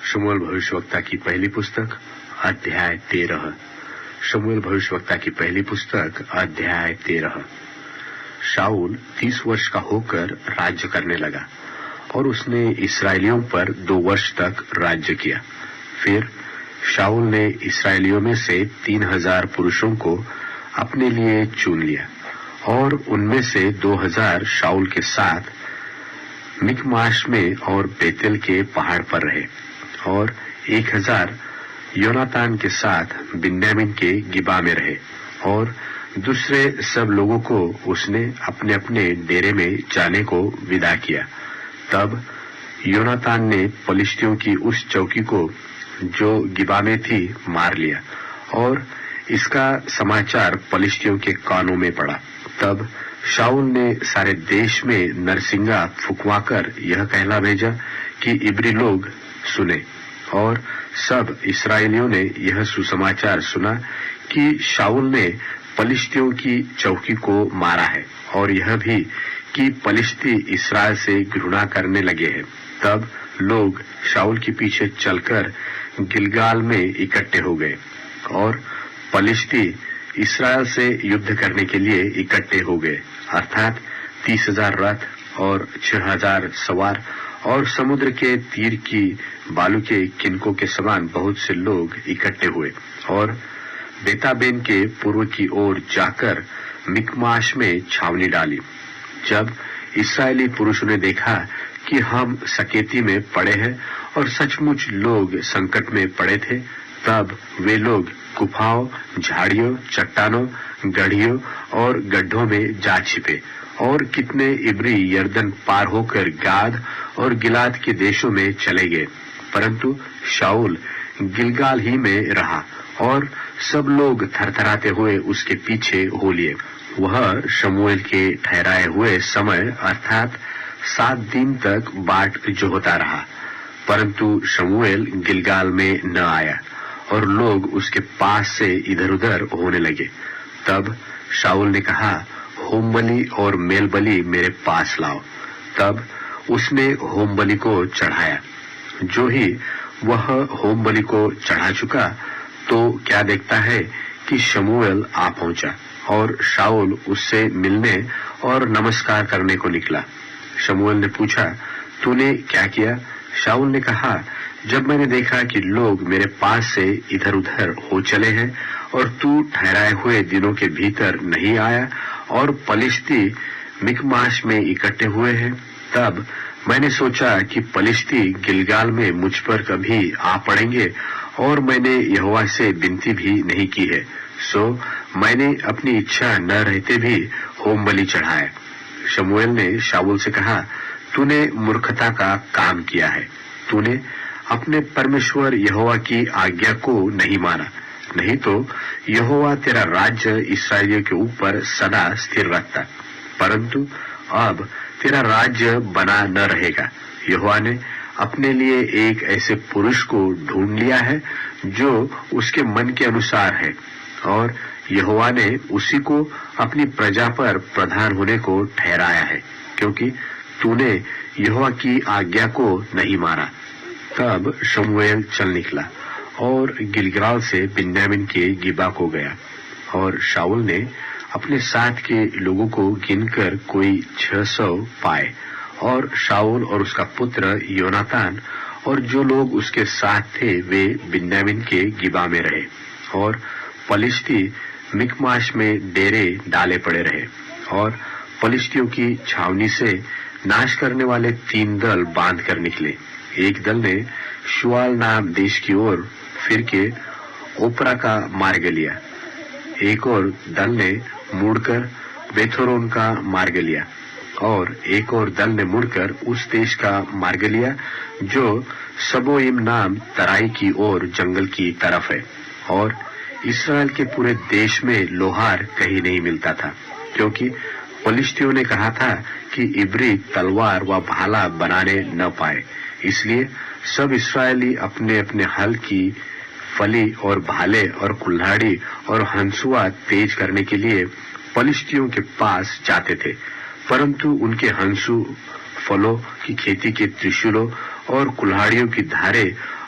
शमूएल भविष्यवक्ता की पहली पुस्तक अध्याय 13। शमूएल भविष्यवक्ता की पहली पुस्तक अध्याय 13। शाऊल 30 वर्ष का होकर राज्य करने लगा और उसने इसराइलियों पर 2 वर्ष तक राज्य किया। फिर शाऊल ने इसराइलियों में से 3000 पुरुषों को अपने लिए चुन लिया और उनमें से 2000 शाऊल के साथ मिकमाश में और बेतेल के पहाड़ पर रहे और 1000 योनातान के साथ बिन्यामीन के गिबा में रहे और दूसरे सब लोगों को उसने अपने अपने डेरे में जाने को विदा किया। तब योनातान ने पलिश्तियों की उस चौकी को जो गिबा में थी मार लिया और इसका समाचार पलिश्तियों के कानों में पड़ा। तब शाऊल ने सारे देश में नरसिंगा फुकवाकर यह कहला भेजा कि इब्री लोग सुने। और सब इस्राएलियों ने यह सुसमाचार सुना कि शाऊल ने पलिश्तियों की चौकी को मारा है और यह भी कि पलिश्ती इस्राएल से घृणा करने लगे हैं। तब लोग शाऊल के पीछे चलकर गिलगाल में इकट्ठे हो गए और पलिश्ती इस्राएल से युद्ध करने के लिए इकट्ठे हो गए, अर्थात 30,000 रथ और 6,000 सवार और समुद्र के तीर की बालू के किनकों के समान बहुत से लोग इकट्ठे हुए और बेताबेन के पूर्व की ओर जाकर मिकमाश में छावनी डाली। जब इस्राएली पुरुषों ने देखा कि हम सकेती में पड़े हैं और सचमुच लोग संकट में पड़े थे, तब वे लोग गुफाओं, झाड़ियों, चट्टानों, गढ़ियों और गड्ढों में जा छिपे और कितने इब्री यर्दन पार होकर गाद और गिलाद के देशों में चले गए। परंतु शाऊल गिलगाल ही में रहा और सब लोग थरथराते हुए उसके पीछे हो लिए। वह शमूएल के ठहराए हुए समय अर्थात 7 दिन तक बाट जोहता रहा, परंतु शमूएल गिलगाल में न आया और लोग उसके पास से इधर उधर होने लगे। तब शाऊल ने कहा, होम बलि और मेल बलि मेरे पास लाओ। तब उसने होम बलि को चढ़ाया। जो ही वह होम बलि को चढ़ा चुका तो क्या देखता है कि शमूएल आ पहुंचा और शाऊल उससे मिलने और नमस्कार करने को निकला। शमूएल ने पूछा, तूने क्या किया? शाऊल ने कहा, जब मैंने देखा कि लोग मेरे पास से इधर उधर हो चले हैं और तू ठहराए हुए दिनों के भीतर नहीं आया और पलिश्ती मिकमाश में इकट्ठे हुए हैं, तब मैंने सोचा कि पलिश्ती गिलगाल में मुझ पर कभी आ पड़ेंगे और मैंने यहोवा से विनती भी नहीं की है, सो मैंने अपनी इच्छा न रहते भी होम बलि चढ़ाया। शमूएल ने शाऊल से कहा, तूने मूर्खता का काम किया है। तूने अपने परमेश्वर यहोवा की आज्ञा को नहीं माना, नहीं तो यहोवा तेरा राज्य इस्राएलियों के ऊपर सदा स्थिर रखता। परंतु अब तेरा राज्य बना न रहेगा। यहोवा ने अपने लिए एक ऐसे पुरुष को ढूंढ लिया है जो उसके मन के अनुसार है और यहोवा ने उसी को अपनी प्रजा पर प्रधान होने को ठहराया है, क्योंकि तूने यहोवा की आज्ञा को नहीं माना। तब शमूएल चल निकला और गिलगाल से बिन्यामीन के गिबा को गया और शाऊल ने अपने साथ के लोगों को गिनकर कोई 600 पाए और शाऊल और उसका पुत्र योनातान और जो लोग उसके साथ थे वे बिन्यामीन के गिबा में रहे और पलिश्ती मिकमाश में डेरे डाले पड़े रहे। और पलिश्तियों की छावनी से नाश करने वाले 3 दल बांध कर निकले। एक दल ने शुआल नाम देश की ओर फिर के ओपरा का मार्ग लिया, एक और दल ने मुड़कर बेथोरोन का मार्ग लिया और एक और दल ने मुड़कर उस देश का मार्ग लिया जो सबोइम नाम तराई की ओर जंगल की तरफ है। और इस्राएल के पूरे देश में लोहार कहीं नहीं मिलता था, क्योंकि पलिश्तियों ने कहा था कि इब्री तलवार व भाला बनाने न पाए। इसलिए सब इस्राएली अपने अपने हल की फली और भाले और कुल्हाड़ी और हंसुआ तेज करने के लिए पलिश्तियों के पास जाते थे, परंतु उनके हंसू, फलों की खेती के त्रिशूलों और कुल्हाड़ियों की धारे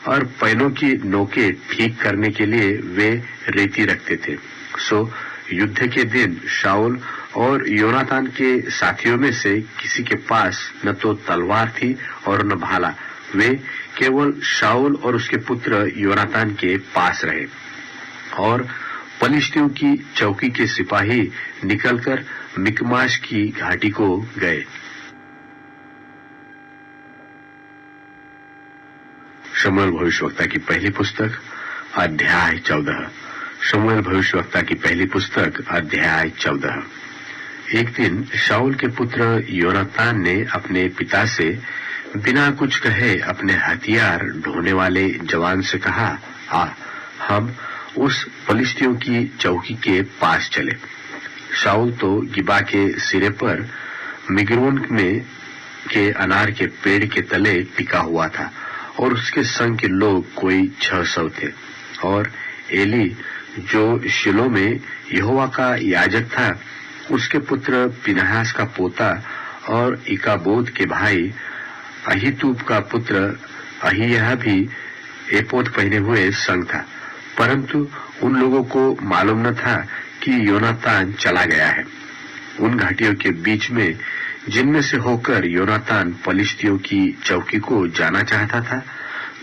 और पैनों की नोकें ठीक करने के लिए वे रेती रखते थे। सो युद्ध के दिन शाऊल और योनातान के साथियों में से किसी के पास न तो तलवार थी और न भाला। वे केवल शाऊल और उसके पुत्र योनातान के पास रहे। और पलिश्तियों की चौकी के सिपाही निकलकर मिकमाश की घाटी को गए। शमूएल भविष्यवक्ता की पहली पुस्तक अध्याय 14। शमूएल भविष्यवक्ता की पहली पुस्तक अध्याय 14। एक दिन शाऊल के पुत्र योनातान ने अपने पिता से बिना कुछ कहे अपने हथियार ढोने वाले जवान से कहा, आ हम उस पलिश्तियों की चौकी के पास चले। शाऊल तो गिबा के सिरे पर मिग्रोन में के अनार के पेड़ के तले टिका हुआ था और उसके संग के लोग कोई 600 थे। और एली जो शिलो में यहोवा का याजक था, उसके पुत्र पिनहास का पोता और इकाबोद के भाई अहीतूब का पुत्र अहिय्याह भी एपोद पहने हुए संग था। परंतु उन लोगों को मालूम न था कि योनातान चला गया है। उन घाटियों के बीच में जिनमें से होकर योनातान पलिश्तियों की चौकी को जाना चाहता था,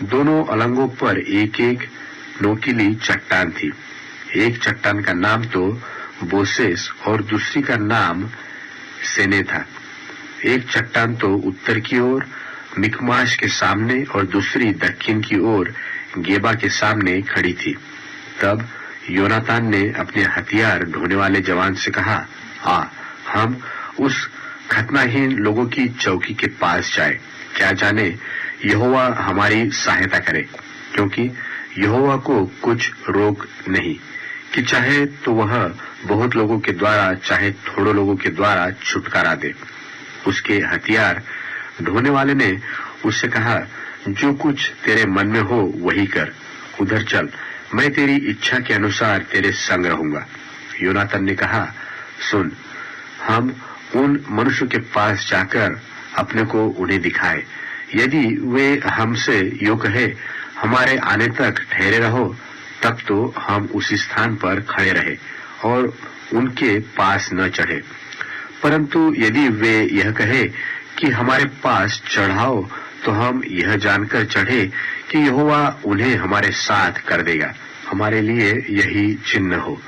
दोनों अलंगों पर एक एक नोकीली चट्टान थी। एक चट्टान का नाम तो बोसेस और दूसरी का नाम सेने था। एक चट्टान तो उत्तर की ओर मिकमाश के सामने और दूसरी दक्षिण की ओर गेबा के सामने खड़ी थी। तब योनातान ने अपने हथियार ढोने वाले जवान से कहा, आ हम उस खतनाहीन लोगों की चौकी के पास जाए, क्या जाने यहोवा हमारी सहायता करे, क्योंकि यहोवा को कुछ रोक नहीं कि चाहे तो वह बहुत लोगों के द्वारा चाहे थोड़े लोगों के द्वारा छुटकारा दे। उसके हथियार ढोने वाले ने उससे कहा, जो कुछ तेरे मन में हो वही कर, उधर चल, मैं तेरी इच्छा के अनुसार तेरे संग रहूंगा। योनातान ने कहा, सुन, हम उन मनुष्य के पास जाकर अपने को उन्हें दिखाए। यदि वे हमसे यो कहे, हमारे आने तक ठहरे रहो, तब तो हम उसी स्थान पर खड़े रहे और उनके पास न चढ़े। परंतु यदि वे यह कहे कि हमारे पास चढ़ाओ, तो हम यह जानकर चढ़े कि यहोवा उन्हें हमारे साथ कर देगा, हमारे लिए यही चिन्ह हो।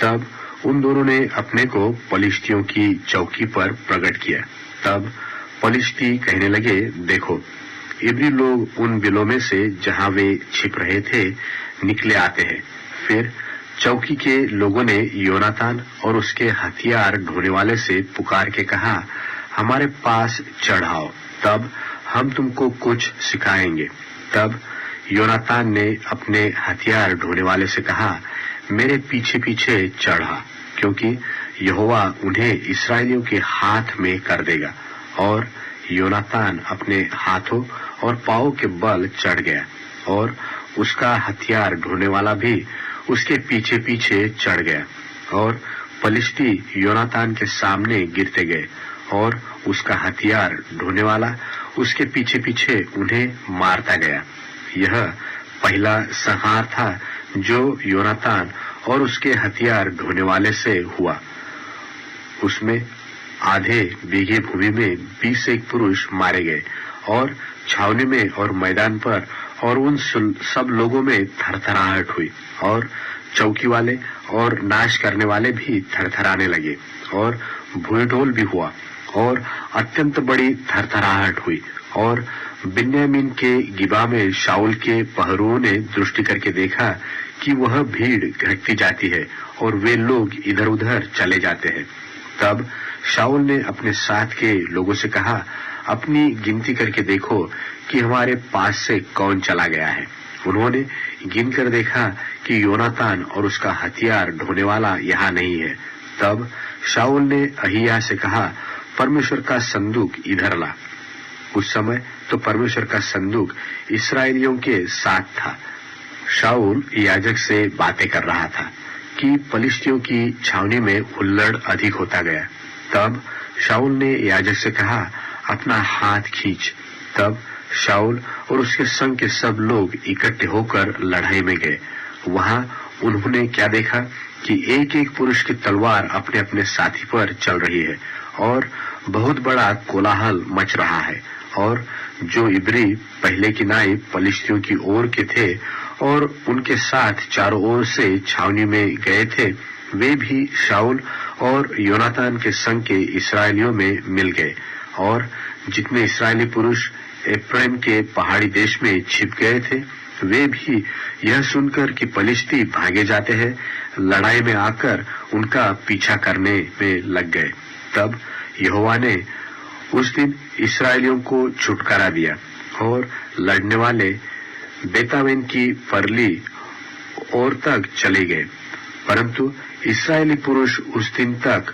तब उन दोनों ने अपने को पलिश्तियों की चौकी पर प्रकट किया। तब पलिश्ती कहने लगे, देखो, इब्री लोग उन बिलों में से जहां वे छिप रहे थे निकले आते हैं। फिर चौकी के लोगों ने योनातान और उसके हथियार ढोने वाले से पुकार के कहा, हमारे पास चढ़ाओ, तब हम तुमको कुछ सिखाएंगे। तब योनातान ने अपने हथियार ढोने वाले से कहा, मेरे पीछे पीछे चढ़ा, क्योंकि यहोवा उन्हें इस्राएलियों के हाथ में कर देगा। और योनातान अपने हाथों और पांवों के बल चढ़ गया और उसका हथियार ढोने वाला भी उसके पीछे पीछे चढ़ गया। और पलिश्ती योनातान के सामने गिरते गए और उसका हथियार ढोने वाला उसके पीछे पीछे उन्हें मारता गया। यह पहला संहार था जो योनातान और उसके हथियार ढोने वाले से हुआ। उसमें आधे बीघे भूमि में 20 एक पुरुष मारे गए और छावनी में और मैदान पर और उन सब लोगों में थरथराहट हुई और चौकी वाले और नाश करने वाले भी थरथराने लगे और भूलढोल भी हुआ और अत्यंत बड़ी थरथराहट हुई। और बिन्यामीन के गिबा में शाऊल के पहरुओं ने दृष्टि करके देखा कि वह भीड़ घटती जाती है और वे लोग इधर उधर चले जाते हैं। तब शाऊल ने अपने साथ के लोगों से कहा, अपनी गिनती करके देखो कि हमारे पास से कौन चला गया है। उन्होंने गिनकर देखा कि योनातान और उसका हथियार ढोने वाला यहाँ नहीं है। तब शाऊल ने अहिय्याह से कहा, परमेश्वर का संदूक इधर ला। उस समय तो परमेश्वर का संदूक इस्राएलियों के साथ था। शाऊल याजक से बातें कर रहा था कि पलिश्तियों की छावनी में हुल्लड़ अधिक होता गया। तब शाऊल ने याजक से कहा, अपना हाथ खींच। तब शाऊल और उसके संग के सब लोग इकट्ठे होकर लड़ाई में गए। वहां उन्होंने क्या देखा कि एक एक पुरुष की तलवार अपने अपने साथी पर चल रही है और बहुत बड़ा कोलाहल मच रहा है। और जो इब्री पहले की नाई पलिश्तियों की ओर के थे और उनके साथ चारों ओर से छावनी में गए थे, वे भी शाऊल और योनातान के संग के इस्राएलियों में मिल गए। और जितने इस्राएली पुरुष एफ्राइम के पहाड़ी देश में छिप गए थे, वे भी यह सुनकर कि पलिश्ती भागे जाते हैं, लड़ाई में आकर उनका पीछा करने में लग गए। तब यहोवा ने उस दिन इस्राएलियों को छुटकारा दिया और लड़ने वाले बेतावेन की परली ओर तक चले गए। परंतु इस्राएली पुरुष उस दिन तक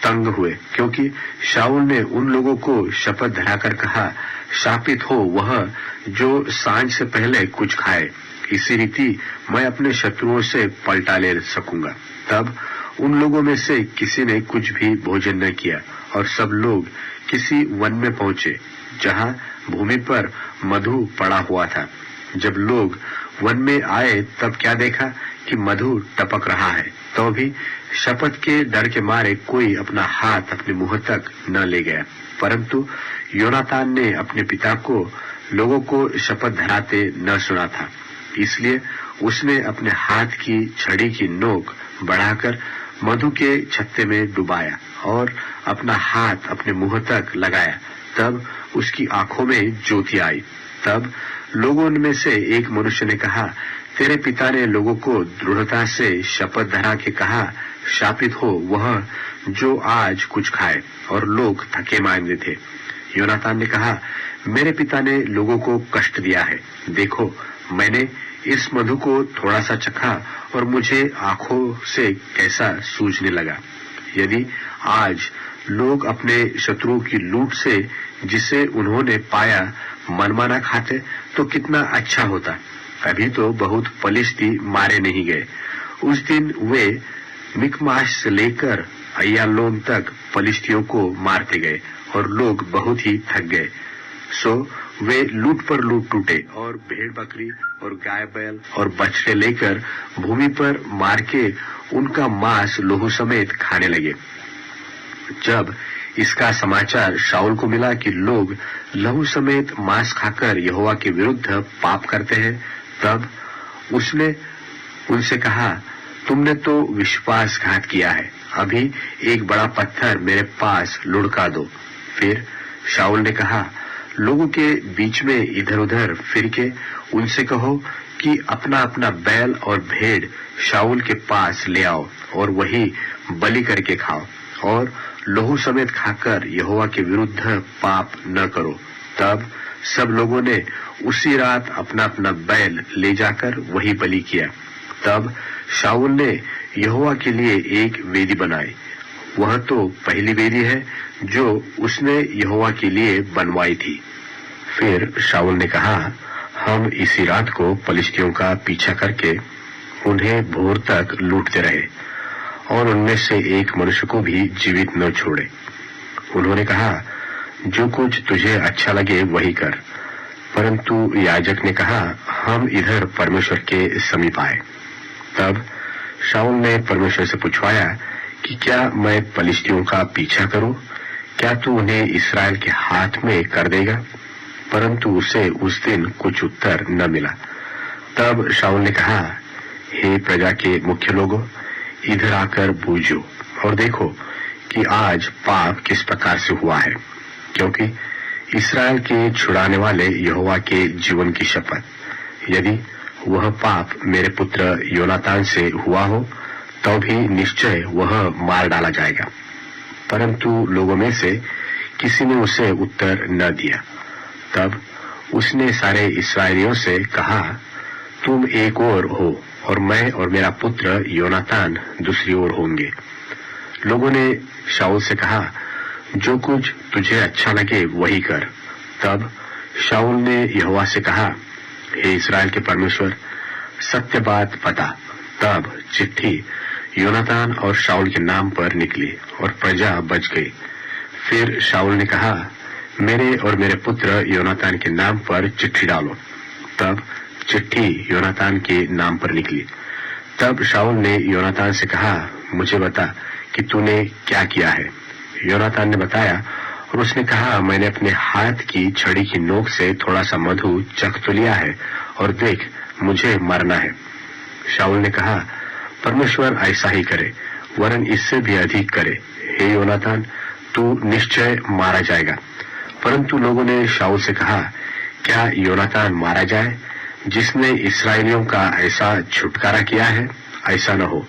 तंग हुए, क्योंकि शाऊल ने उन लोगों को शपथ धराकर कहा, शापित हो वह जो सांझ से पहले कुछ खाए, इसी रीति मैं अपने शत्रुओं से पलटा ले सकूंगा। तब उन लोगों में से किसी ने कुछ भी भोजन न किया और सब लोग किसी वन में पहुंचे जहां भूमि पर मधु पड़ा हुआ था। जब लोग वन में आए तब क्या देखा कि मधु टपक रहा है, तो भी शपथ के डर के मारे कोई अपना हाथ अपने मुंह तक न ले गया। परंतु योनातान ने अपने पिता को लोगों को शपथ धराते न सुना था, इसलिए उसने अपने हाथ की छड़ी की नोक बढ़ाकर मधु के छत्ते में डुबाया और अपना हाथ अपने मुंह तक लगाया। तब उसकी आंखों में ज्योति आई। तब लोगों में से एक मनुष्य ने कहा, तेरे पिता ने लोगों को दृढ़ता से शपथ धरा के कहा, शापित हो वह जो आज कुछ खाए। और लोग थके मांदे थे। योनातान ने कहा, मेरे पिता ने लोगों को कष्ट दिया है। देखो, मैंने इस मधु को थोड़ा सा चखा और मुझे आंखों से कैसा सूझने लगा। यदि आज लोग अपने शत्रुओं की लूट से जिसे उन्होंने पाया मनमाना खाते तो कितना अच्छा होता। अभी तो बहुत पलिश्ती मारे नहीं गए। उस दिन वे मिकमाश से लेकर अय्यालोन तक पलिश्तियों को मारते गए और लोग बहुत ही थक गए। सो वे लूट पर लूट टूटे और भेड़ बकरी और गाय बैल और बछड़े लेकर भूमि पर मार के उनका मांस लोहू समेत खाने लगे। जब इसका समाचार शाऊल को मिला कि लोग लहू समेत मांस खाकर यहोवा के विरुद्ध पाप करते हैं, तब उसने उनसे कहा, तुमने तो विश्वासघात किया है। अभी एक बड़ा पत्थर मेरे पास लुढ़का दो। फिर शाऊल ने कहा, लोगों के बीच में इधर उधर फिर के उनसे कहो कि अपना अपना बैल और भेड़ शाऊल के पास ले आओ और वही बलि करके खाओ और लहू समेत खाकर यहोवा के विरुद्ध पाप न करो। तब सब लोगों ने उसी रात अपना अपना बैल ले जाकर वही बलि किया। तब शाऊल ने यहोवा के लिए एक वेदी बनाई। वह तो पहली वेदी है जो उसने यहोवा के लिए बनवाई थी। फिर शाऊल ने कहा, हम इसी रात को पलिश्तियों का पीछा करके उन्हें भोर तक लूटते रहे और उनमें से एक मनुष्य को भी जीवित न छोड़े। उन्होंने कहा, जो कुछ तुझे अच्छा लगे वही कर। परंतु याजक ने कहा, हम इधर परमेश्वर के समीप आए। तब शाऊल ने परमेश्वर से पूछवाया कि क्या मैं पलिश्तियों का पीछा करूं? क्या तू उन्हें इस्राएल के हाथ में कर देगा? परंतु उसे उस दिन कुछ उत्तर न मिला। तब शाऊल ने कहा, हे प्रजा के मुख्य लोगों, इधर आकर बूझो और देखो कि आज पाप किस प्रकार से हुआ है, क्योंकि इस्राएल के छुड़ाने वाले यहोवा के जीवन की शपथ, यदि वह पाप मेरे पुत्र योनातान से हुआ हो तो भी निश्चय वह मार डाला जाएगा। परंतु लोगों में से किसी ने उसे उत्तर न दिया। तब उसने सारे इस्राएलियों से कहा, तुम एक ओर हो और मैं और मेरा पुत्र योनातान दूसरी ओर होंगे। लोगों ने शाऊल से कहा, जो कुछ तुझे अच्छा लगे वही कर। तब शाऊल ने यहोवा से कहा, हे इस्राएल के परमेश्वर, सत्य बात बता। तब चिट्ठी योनातान और शाऊल के नाम पर निकली और प्रजा बच गई। फिर शाऊल ने कहा, मेरे और मेरे पुत्र योनातान के नाम पर चिट्ठी डालो। तब चिट्ठी योनातान के नाम पर निकली। तब शाऊल ने योनातान से कहा, मुझे बता कि तूने क्या किया है। योनातान ने बताया और उसने कहा, मैंने अपने हाथ की छड़ी की नोक से थोड़ा सा मधु चख तो लिया है और देख, मुझे मरना है। शाऊल ने कहा, परमेश्वर ऐसा ही करे, वरन इससे भी अधिक करे। हे योनातान, तू निश्चय मारा जाएगा। परंतु लोगों ने शाऊल से कहा, क्या योनातान मारा जाए जिसने इस्राएलियों का ऐसा छुटकारा किया है? ऐसा न हो।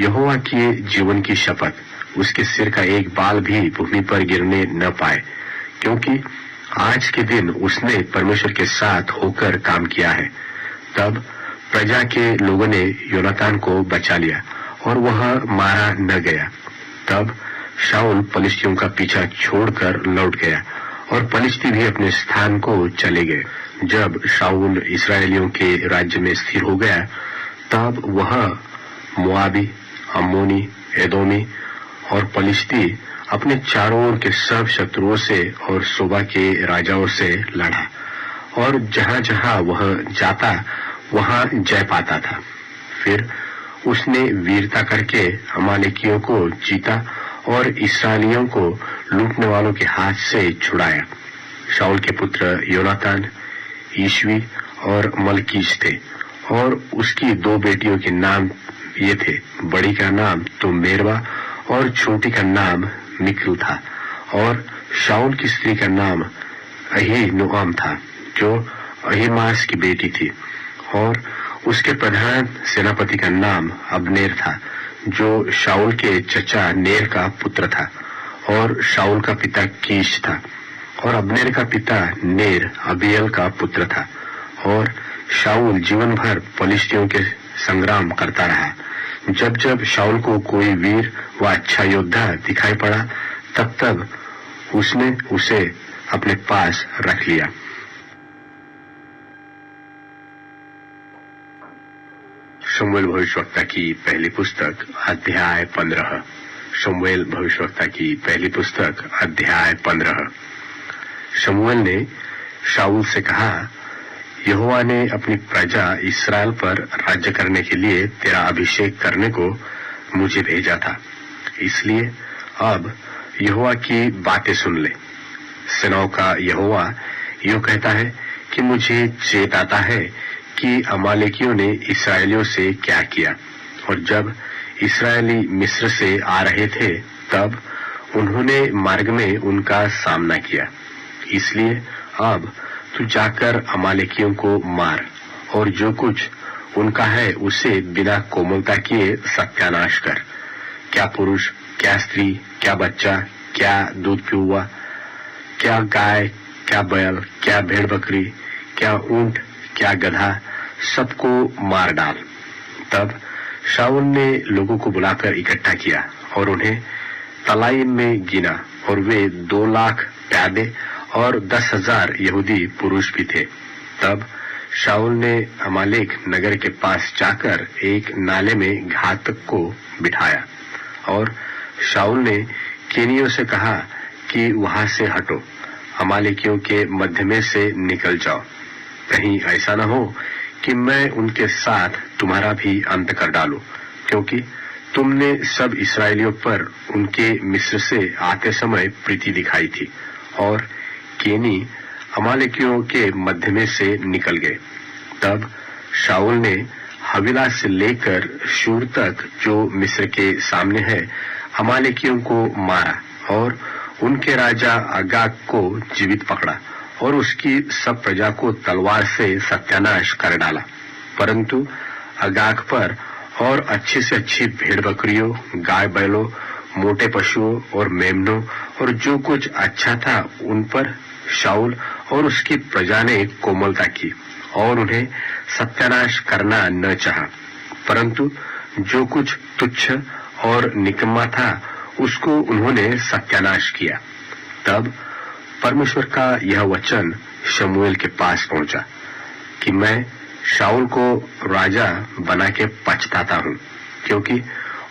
यहोवा के जीवन की शपथ, उसके सिर का एक बाल भी भूमि पर गिरने न पाए, क्योंकि आज के दिन उसने परमेश्वर के साथ होकर काम किया है। तब प्रजा के लोगों ने योनातान को बचा लिया और वह मारा न गया। तब शाऊल पलिश्तियों का पीछा छोड़कर लौट गया और पलिश्ती भी अपने स्थान को चले गए। जब शाऊल इस्राएलियों के राज्य में स्थिर हो गया, तब वह मोआबी, अम्मोनी, एदोमी और पलिश्ती अपने चारों ओर के सब शत्रुओं से और सोबा के राजाओं से लड़ा और जहां जहां वह जाता वहां जय पाता था। फिर उसने वीरता करके अमालेकियों को जीता और इस्राएलियों को लूटने वालों के हाथ से छुड़ाया। शाऊल के पुत्र योनातान, ईशवी और मलकीश थे और उसकी दो बेटियों के नाम ये थे। बड़ी का नाम तो मेरवा और छोटी का नाम मिकल था। और शाऊल की स्त्री का नाम अहीनोअम था, जो अहीमास की बेटी थी। और उसके प्रधान सेनापति का नाम अब्नेर था, जो शाऊल के चचा नेर का पुत्र था। और शाऊल का पिता कीश था और अब्नेर का पिता नेर अबीएल का पुत्र था। और शाऊल जीवन भर पलिश्तियों के संग्राम करता रहा। जब जब शाऊल को कोई वीर व अच्छा योद्धा दिखाई पड़ा, तब तब उसने उसे अपने पास रख लिया। शमूएल भविष्यवक्ता की पहली पुस्तक अध्याय 15। शमूएल भविष्यवक्ता की पहली पुस्तक अध्याय 15। शमूएल ने शाऊल से कहा, यहोवा ने अपनी प्रजा इस्राएल पर राज्य करने के लिए तेरा अभिषेक करने को मुझे भेजा था। इसलिए अब यहोवा की बातें सुन ले। सेनाओं का यहोवा यूं कहता है कि मुझे चेत आता है कि अमालेकियों ने इस्राएलियों से क्या किया। और जब इस्राएली मिस्र से आ रहे थे, तब उन्होंने मार्ग में उनका सामना किया। इसलिए अब तू जाकर अमालेकियों को मार और जो कुछ उनका है उसे बिना कोमलता किए सत्यानाश कर। क्या पुरुष, क्या स्त्री, क्या बच्चा, क्या दूध पियुआ, क्या गाय, क्या बैल, क्या भेड़ बकरी, क्या ऊंट, क्या गधा, सबको मार डाल। तब शाऊल ने लोगों को बुलाकर इकट्ठा किया और उन्हें तलाईम में गिना, और वे 2 लाख प्यादे और 10,000 यहूदी पुरुष भी थे। तब शाऊल ने अमालेक नगर के पास जाकर एक नाले में घातक को बिठाया। और शाऊल ने केनियों से कहा कि वहां से हटो, अमालेकियों के मध्य में से निकल जाओ। कहीं ऐसा न हो कि मैं उनके साथ तुम्हारा भी अंत कर डालूं, क्योंकि तुमने सब इस्राएलियों पर उनके मिस्र से आते समय प्रीति दिखाई थी। और केनी अमालेकियों के मध्य में से निकल गए। तब शाऊल ने हविला से लेकर शूर तक, जो मिस्र के सामने है, अमालेकियों को मारा और उनके राजा अगाग को जीवित पकड़ा और उसकी सब प्रजा को तलवार से सत्यानाश कर डाला। परंतु अगाग पर और अच्छी से अच्छी भेड़ बकरियों, गाय बैलों, मोटे पशुओं और मेमनों और जो कुछ अच्छा था, उन पर शाऊल और उसकी प्रजा ने कोमलता की और उन्हें सत्यानाश करना न चाहा। परंतु जो कुछ तुच्छ और निकम्मा था, उसको उन्होंने सत्यानाश किया। तब परमेश्वर का यह वचन शमूएल के पास पहुंचा कि मैं शाऊल को राजा बना के पछताता हूं, क्योंकि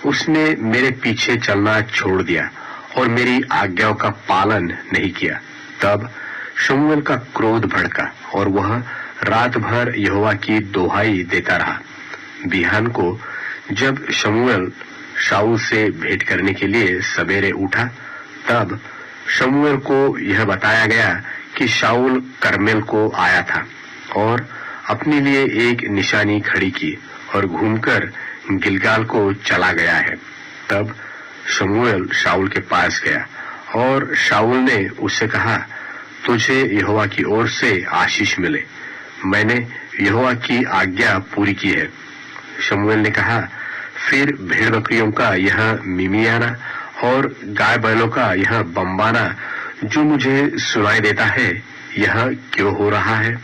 उसने मेरे पीछे चलना छोड़ दिया और मेरी आज्ञाओं का पालन नहीं किया। तब शमूएल का क्रोध भड़का और वह रात भर यहोवा की दोहाई देता रहा। बिहान को जब शमूएल शाऊल से भेंट करने के लिए सवेरे उठा, तब शमूएल को यह बताया गया कि शाऊल कर्मेल को आया था और अपने लिए एक निशानी खड़ी की और घूमकर गिलगाल को चला गया है। तब शमूएल शाऊल के पास गया और शाऊल ने उससे कहा, तुझे यहोवा की ओर से आशीष मिले, मैंने यहोवा की आज्ञा पूरी की है। शमूएल ने कहा, फिर भेड़ बकरियों का यह मिमियाना और गाय बैलों का यह बम्बाना जो मुझे सुनाई देता है, यह क्यों हो रहा है?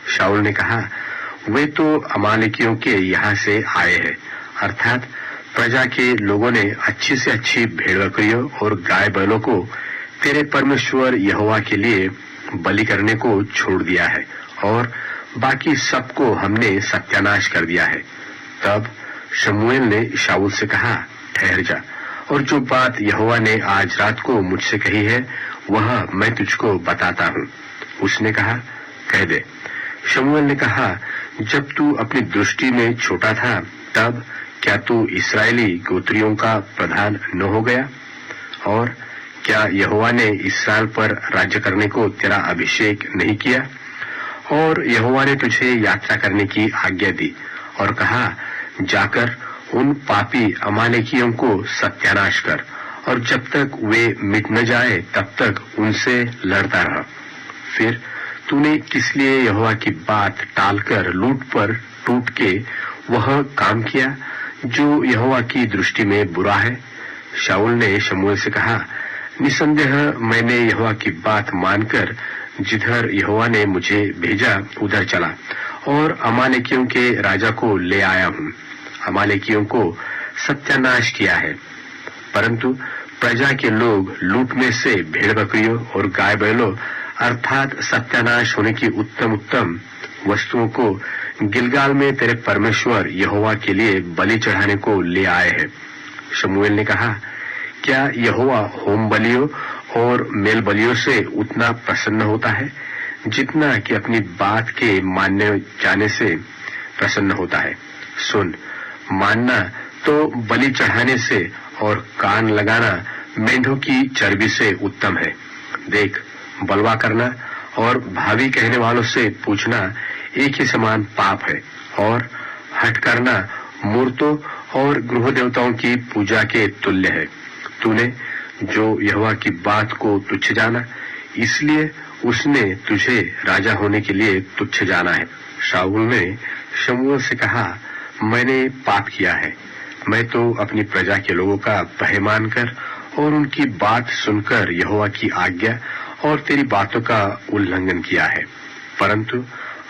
शाऊल ने कहा, वे तो अमालेकियों के यहाँ से आए हैं, अर्थात प्रजा के लोगों ने अच्छी से अच्छी भेड़ बकरियों और गाय बैलों को तेरे परमेश्वर यहोवा के लिए बलि करने को छोड़ दिया है और बाकी सबको हमने सत्यानाश कर दिया है। तब शमूएल ने शाऊल से कहा, ठहर जा, और जो बात यहोवा ने आज रात को मुझसे कही है वह मैं तुझको बताता हूँ। उसने कहा, कह दे। शमूएल ने कहा, जब तू अपनी दृष्टि में छोटा था तब क्या तू इस्राएली गोत्रियों का प्रधान न हो गया? और क्या यहोवा ने इस्राएल पर राज्य करने को तेरा अभिषेक नहीं किया? और यहोवा ने तुझे यात्रा करने की आज्ञा दी और कहा, जाकर उन पापी अमालेकियों को सत्यानाश कर और जब तक वे मिट न जाए तब तक उनसे लड़ता रह। फिर तूने किस लिए यहोवा की बात टालकर लूट पर टूट के वह काम किया जो यहोवा की दृष्टि में बुरा है? शाऊल ने शमूएल से कहा, निसंदेह मैंने यहोवा की बात मानकर जिधर यहोवा ने मुझे भेजा उधर चला और अमालेकियों के राजा को ले आया हूँ। अमालेकियों को सत्यानाश किया है, परंतु प्रजा के लोग लूट में से भेड़ बकरियों और गाय बैलों अर्थात सत्यानाश होने की उत्तम उत्तम वस्तुओं को गिलगाल में तेरे परमेश्वर यहोवा के लिए बलि चढ़ाने को ले आए हैं। शमूएल ने कहा, क्या यहोवा होम बलियों और मेल बलियों से उतना प्रसन्न होता है जितना कि अपनी बात के मानने जाने से प्रसन्न होता है? सुन, मानना तो बलि चढ़ाने से और कान लगाना मेंढों की चर्बी से उत्तम है। देख, बलवा करना और भावी कहने वालों से पूछना एक ही समान पाप है और हठ करना मूर्तों और गृह देवताओं की पूजा के तुल्य है। तूने जो यहोवा की बात को तुच्छ जाना, इसलिए उसने तुझे राजा होने के लिए तुच्छ जाना है। शाऊल ने शमूएल से कहा, मैंने पाप किया है। मैं तो अपनी प्रजा के लोगों का भय मानकर और उनकी बात सुनकर यहोवा की आज्ञा और तेरी बातों का उल्लंघन किया है, परंतु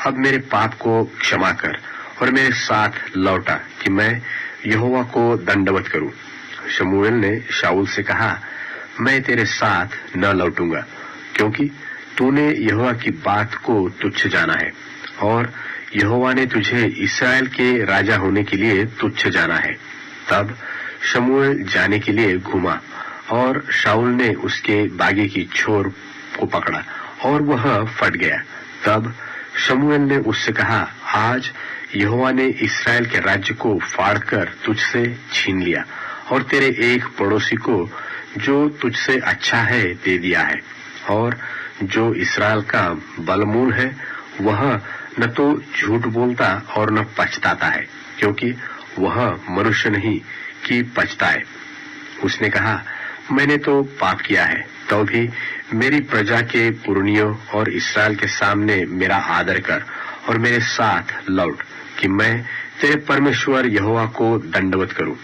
अब मेरे पाप को क्षमा कर और मेरे साथ लौटा कि मैं यहोवा को दंडवत करूं। शमूएल ने शाऊल से कहा, मैं तेरे साथ न लौटूंगा, क्योंकि तूने यहोवा की बात को तुच्छ जाना है और यहोवा ने तुझे इस्राएल के राजा होने के लिए तुच्छ जाना है। तब शमूएल जाने के लिए घूमा और शाऊल ने उसके बागे की छोर को पकड़ा और वह फट गया। तब शमूएल ने उससे कहा, आज यहोवा ने इस्राएल के राज्य को फाड़कर तुझसे छीन लिया और तेरे एक पड़ोसी को जो तुझसे अच्छा है दे दिया है, और जो इस्राएल का बलमूल है वह न तो झूठ बोलता और न पछताता है, क्योंकि वह मनुष्य नहीं कि पछताए। उसने कहा, मैंने तो पाप किया है, तो भी मेरी प्रजा के पुरनियों और इस्राएल के सामने मेरा आदर कर और मेरे साथ लौट कि मैं तेरे परमेश्वर यहोवा को दंडवत करूं।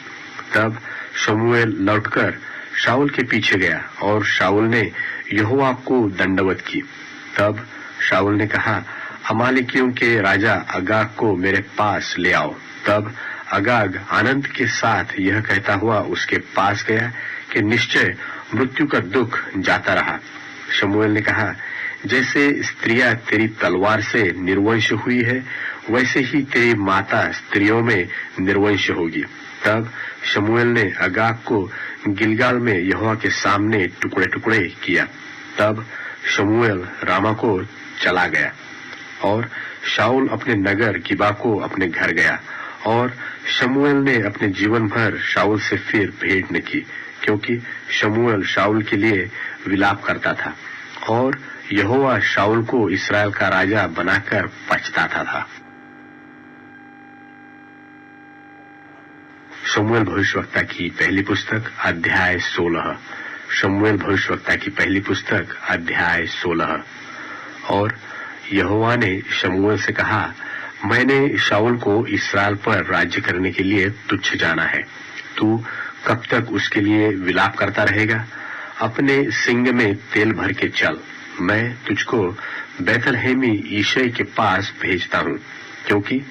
तब शमूएल लौटकर शाऊल के पीछे गया और शाऊल ने यहोवा को दंडवत की। तब शाऊल ने कहा, अमालेकियों के राजा अगाग को मेरे पास ले आओ। तब अगाग आनंद के साथ यह कहता हुआ उसके पास गया कि निश्चय मृत्यु का दुख जाता रहा। शमूएल ने कहा, जैसे स्त्रियां तेरी तलवार से निर्वंश हुई है, वैसे ही तेरी माता स्त्रियों में निर्वंश होगी। तब शमूएल ने अगाग को गिलगाल में यहोवा के सामने टुकड़े टुकड़े किया। तब शमूएल रामा को चला गया और शाऊल अपने नगर गिबा को अपने घर गया। और शमूएल ने अपने जीवन भर शाऊल से फिर भेंट न की, क्योंकि शमूएल शाऊल के लिए विलाप करता था और यहोवा शाऊल को इस्राएल का राजा बनाकर पछताता था। शमूएल भविष्यवक्ता की पहली पुस्तक अध्याय 16। शमूएल भविष्यवक्ता की पहली पुस्तक अध्याय 16। और यहोवा ने शमूएल से कहा, मैंने शाऊल को इस्राएल पर राज्य करने के लिए तुच्छ जाना है। तू कब तक उसके लिए विलाप करता रहेगा? अपने सिंग में तेल भर के चल। मैं तुझको बैतलहमी यिशै के पास भेजता हूँ, क्योंकि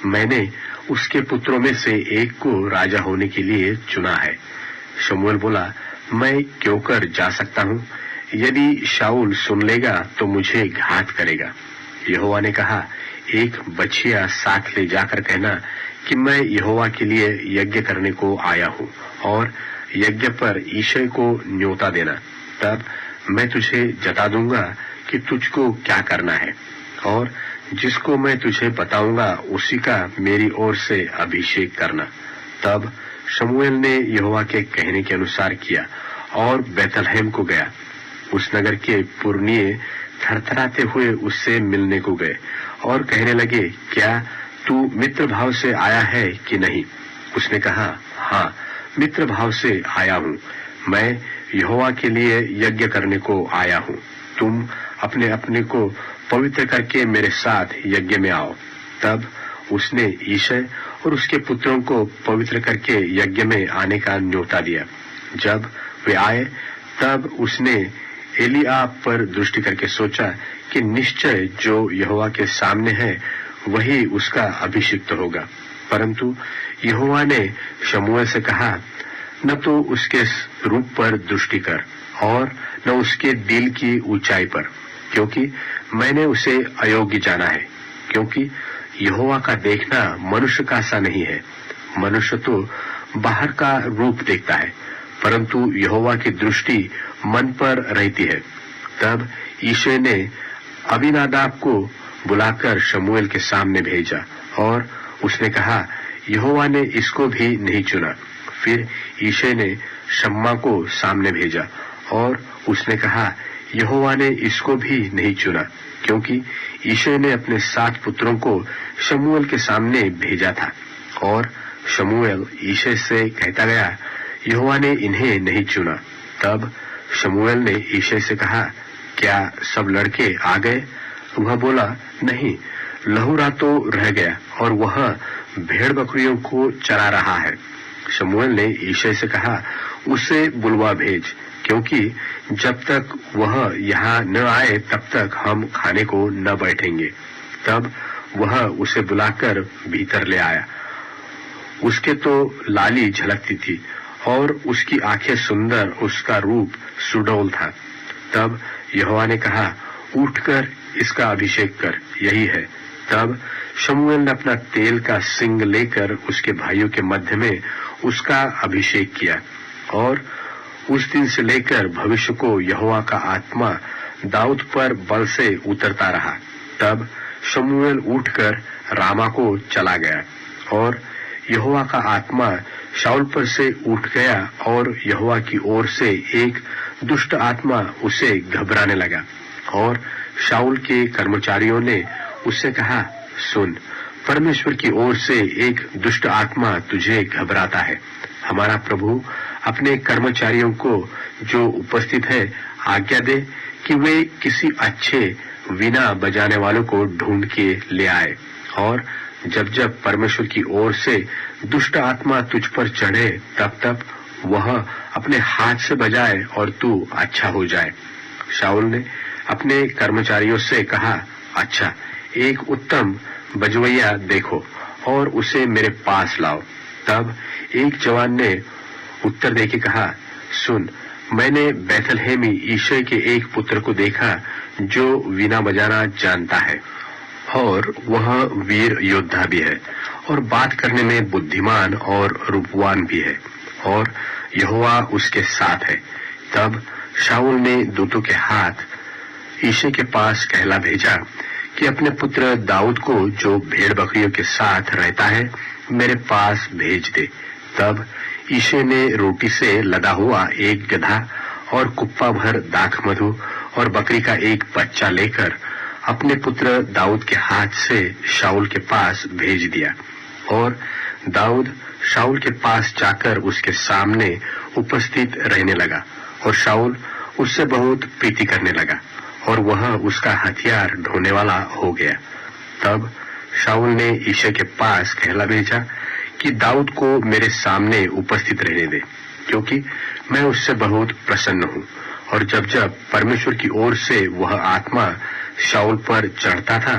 मैंने उसके पुत्रों में से एक को राजा होने के लिए चुना है। शमूएल बोला, मैं क्यों कर जा सकता हूँ? यदि शाऊल सुन लेगा तो मुझे घात करेगा। यहोवा ने कहा, एक बछिया साथ ले जाकर कहना कि मैं यहोवा के लिए यज्ञ करने को आया हूँ, और यज्ञ पर यिशै को न्योता देना। तब मैं तुझे जता दूंगा कि तुझको क्या करना है, और जिसको मैं तुझे बताऊंगा उसी का मेरी ओर से अभिषेक करना। तब शमूएल ने यहोवा के कहने के अनुसार किया और बैतलहम को गया। उस नगर के पुरनिये थरथराते हुए उससे मिलने को गए और कहने लगे, क्या तू मित्र भाव से आया है कि नहीं? उसने कहा, हाँ, मित्र भाव से आया हूँ। मैं यहोवा के लिए यज्ञ करने को आया हूँ। तुम अपने अपने को पवित्र करके मेरे साथ यज्ञ में आओ। तब उसने यिशै और उसके पुत्रों को पवित्र करके यज्ञ में आने का न्योता दिया। जब वे आए तब उसने एलीआब पर दृष्टि करके सोचा कि निश्चय जो यहोवा के सामने है वही उसका अभिषिक्त होगा। परंतु यहोवा ने शमूएल से कहा, न तो उसके रूप पर दृष्टि कर और न उसके दिल की ऊंचाई पर, क्योंकि मैंने उसे अयोग्य जाना है। क्योंकि यहोवा का देखना मनुष्य का सा नहीं है। मनुष्य तो बाहर का रूप देखता है, परंतु यहोवा की दृष्टि मन पर रहती है। तब यिशै ने अबीनादाब को बुलाकर शमूएल के सामने भेजा और उसने कहा, यहोवा ने इसको भी नहीं चुना। फिर यिशै ने शम्मा को सामने भेजा और उसने कहा, यहोवा ने इसको भी नहीं चुना, क्योंकि यिशै ने अपने 7 पुत्रों को शमूएल के सामने भेजा था। और शमूएल यिशै से कहता गया, यहोवा ने इन्हें नहीं चुना। तब शमूएल ने यिशै से कहा, क्या सब लड़के आ गए? वह बोला, नहीं, लहुरा तो रह गया और वह भेड़ बकरियों को चरा रहा है। शमूएल ने यिशै से कहा, उसे बुलवा भेज, क्योंकि जब तक वह यहाँ न आए तब तक हम खाने को न बैठेंगे। तब वह उसे बुलाकर भीतर ले आया। उसके तो लाली झलकती थी और उसकी आंखें सुंदर, उसका रूप सुडौल था। तब यहोवा ने कहा, उठकर इसका अभिषेक कर, यही है। तब शमूएल ने अपना तेल का सिंग लेकर उसके भाइयों के मध्य में उसका अभिषेक किया। और उस दिन से लेकर भविष्य को यहोवा का आत्मा दाऊद पर बल से उतरता रहा। तब शमूएल उठकर रामा को चला गया और यहोवा का आत्मा शाऊल पर से उठ गया और यहोवा की ओर से एक दुष्ट आत्मा उसे घबराने लगा। और शाऊल के कर्मचारियों ने उससे कहा, सुन, परमेश्वर की ओर से एक दुष्ट आत्मा तुझे घबराता है। हमारा प्रभु अपने कर्मचारियों को जो उपस्थित है आज्ञा दे कि वे किसी अच्छे वीणा बजाने वालों को ढूंढ के ले आए, और जब जब परमेश्वर की ओर से दुष्ट आत्मा तुझ पर चढ़े तब तब वह अपने हाथ से बजाए और तू अच्छा हो जाए। शाऊल ने अपने कर्मचारियों से कहा, अच्छा, एक उत्तम बजवैया देखो और उसे मेरे पास लाओ। तब एक जवान ने उत्तर देके कहा, सुन, मैंने बैतलहमी यिशै के एक पुत्र को देखा जो वीणा बजाना जानता है और वह वीर योद्धा भी है और बात करने में बुद्धिमान और रूपवान भी है, और यहोवा उसके साथ है। तब शाऊल ने दूतों के हाथ ईशे के पास कहला भेजा कि अपने पुत्र दाऊद को जो भेड़ बकरियों के साथ रहता है मेरे पास भेज दे। तब ईशे ने रोटी से लदा हुआ एक गधा और कुप्पा भर दाख मधु और बकरी का एक बच्चा लेकर अपने पुत्र दाऊद के हाथ से शाऊल के पास भेज दिया। और दाऊद शाऊल के पास जाकर उसके सामने उपस्थित रहने लगा और शाऊल उससे बहुत प्रीति करने लगा और वह उसका हथियार ढोने वाला हो गया। तब शाऊल ने ईशे के पास कहला भेजा कि दाऊद को मेरे सामने उपस्थित रहने दे, क्योंकि मैं उससे बहुत प्रसन्न हूँ। और जब जब परमेश्वर की ओर से वह आत्मा शाऊल पर चढ़ता था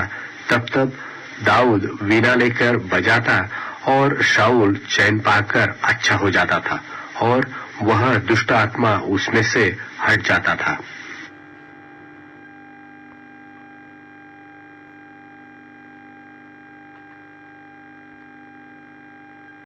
तब तब दाऊद वीणा लेकर बजाता और शाऊल चैन पाकर अच्छा हो जाता था और वह दुष्ट आत्मा उसमें से हट जाता था।